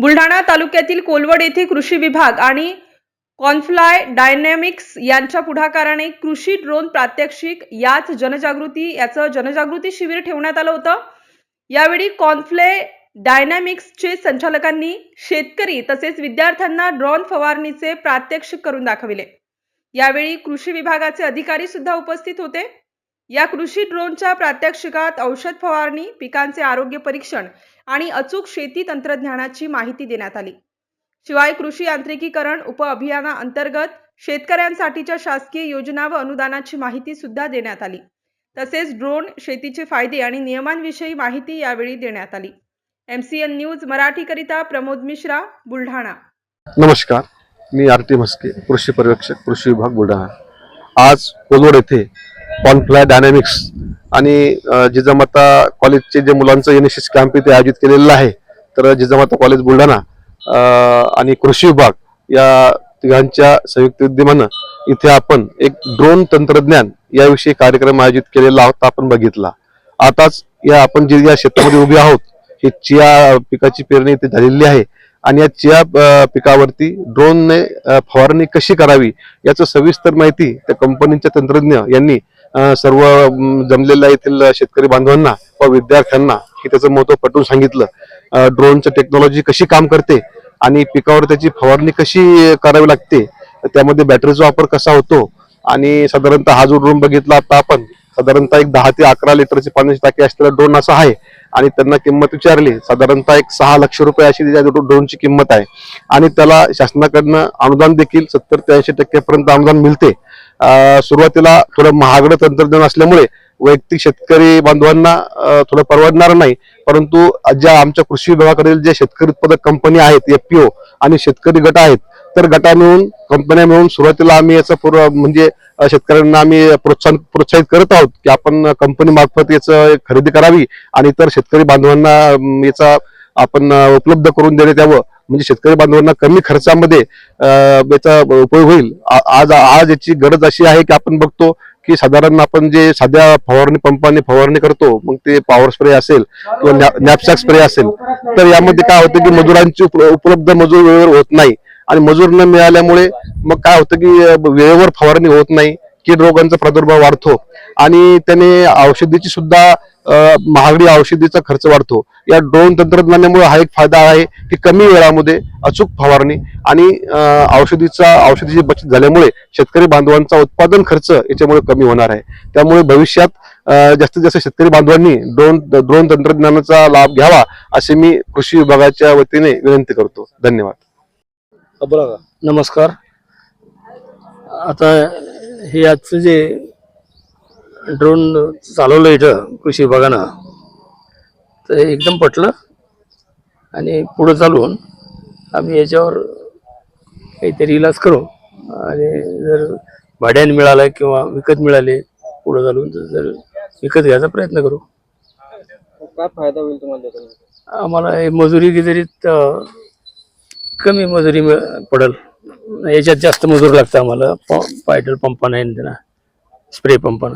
बुलढाणा तालुक्यातील कोलवड येथे कृषी विभाग आणि कॉनफ्लाय डायनॅमिक्स यांच्या पुढाकाराने कृषी ड्रोन प्रात्यक्षिक याचं जनजागृती शिबिर ठेवण्यात आलं होतं। यावेळी कॉनफ्लाय डायनॅमिक्सचे संचालकांनी शेतकरी तसेच विद्यार्थ्यांना ड्रोन फवारणीचे प्रात्यक्षिक करून दाखविले। यावेळी कृषी विभागाचे अधिकारी सुद्धा उपस्थित होते। या कृषी ड्रोनच्या प्रात्यक्षिकात औषध फवारणी, पिकांचे आरोग्य परीक्षण आणि अचूक शेती तंत्रज्ञानाची माहिती देण्यात आली। शिवाय कृषी यांत्रिकीकरण उपअभियानाअंतर्गत शेतकऱ्यांसाठीच्या शासकीय योजना व अनुदानाची माहिती सुद्धा देण्यात आली। तसेच ड्रोन शेतीचे फायदे आणि नियमांविषयी माहिती यावेळी देण्यात आली। MCN न्यूज मराठीकरिता प्रमोद मिश्रा, बुलढाणा। नमस्कार, मी आरती म्हस्के, कृषी पर्यवेक्षक, कृषी विभाग, बुलढाणा। आज कोलवड येथे कॉनफ्लाय डायनॅमिक्स आणि जिजामाता कॉलेजचे जे मुलांचं NSS कॅम्प इथे आयोजित केलेलं आहे। तर जिजामाता कॉलेज बुलढाणा आणि कृषी विभाग या तिघांच्या संयुक्त विद्यमानं इथे आपण एक ड्रोन तंत्रज्ञान याविषयी कार्यक्रम आयोजित केलेला आहोत, आपण बघितला। आताच आपण जे या शेतामध्ये उभे आहोत, ही चिया पिकाची पेरणी इथे झालेली आहे आणि या चिया पिकावरती ड्रोनने फवारणी कशी करावी याचं सविस्तर माहिती त्या कंपनीच्या तंत्रज्ञ यांनी सर्व जमलेल्या येथील शेतकरी बांधवांना व विद्यार्थ्यांना हे त्याचं महत्त्व पटवून सांगितलं। ड्रोनची टेक्नॉलॉजी कशी काम करते आणि पिकावर त्याची फवारणी कशी करावी लागते, त्यामध्ये बॅटरीचा वापर कसा होतो आणि साधारणतः हा जो ड्रोन बघितला आता आपण, साधारणतः एक 10 ते 11 लिटरची पाण्याची टाकी असलेला ड्रोन असा आहे आणि त्यांना किंमत विचारली, साधारणतः एक 6 लाख रुपये अशी त्या ड्रोनची किंमत आहे आणि त्याला शासनाकडनं अनुदान देखील 70 ते 80% पर्यंत अनुदान मिळते। सुरुवातीला थोडं महागडं तंत्रज्ञान असल्यामुळे वैयक्तिक शेतकरी बांधवांना थोडं परवडणार नाही, परंतु ज्या आमच्या कृषी विभागाकडील जे शेतकरी उत्पादक कंपनी आहेत, FPO आणि शेतकरी गट आहेत, तर गटा मिळून, कंपन्या मिळून सुरुवातीला आम्ही याचा म्हणजे शेतकऱ्यांना आम्ही प्रोत्साहित करत आहोत की आपण कंपनी मार्फत याचं खरेदी करावी आणि इतर शेतकरी बांधवांना याचा आपण उपलब्ध करून देण्यात यावं, म्हणजे शेतकरी बांधवांना कमी खर्चामध्ये याचा उपयोग होईल। आज याची गरज अशी आहे की आपण बघतो की साधारण आपण जे साध्या फवारणी पंपाने फवारणी करतो, मग ते पॉवर स्प्रे असेल किंवा नॅपसॅक स्प्रे असेल, तर यामध्ये काय होतं की मजुरांची उपलब्ध मजूर वेळेवर होत नाही आणि मजूर न मिळाल्यामुळे मग काय होतं की वेळेवर फवारणी होत नाही, कीड रोगांचा प्रादुर्भाव वाढतो आणि त्याने औषधीची सुद्धा महागडी औषधीचा खर्च वाढतो। या ड्रोन तंत्रज्ञानामुळे हा एक फायदा आहे की कमी वेळामध्ये अचूक फवारणी आणि औषधीची बचत झाल्यामुळे शेतकरी बांधवांचा उत्पादन खर्च याच्यामुळे कमी होणार आहे। त्यामुळे भविष्यात जास्तीत जास्त शेतकरी बांधवांनी ड्रोन तंत्रज्ञानाचा लाभ घ्यावा असे मी कृषी विभागाच्या वतीने विनंती करतो। धन्यवाद। नमस्कार। आता हे आजचं जे ड्रोन चालवलं इथं कृषी विभागानं, तर एकदम पटलं आणि पुढं चालून आम्ही याच्यावर काहीतरी इलाज करू आणि जर भाड्याने मिळालं किंवा विकत मिळाले पुढं चालून, तर जर विकत घ्यायचा प्रयत्न करू। काय फायदा होईल तुम्हाला? आम्हाला हे मजुरी गिजरीत कमी मजुरी पडेल, याच्यात जास्त मजूर लागतं आम्हाला, पायडल पंपाने, स्प्रे पंपानं।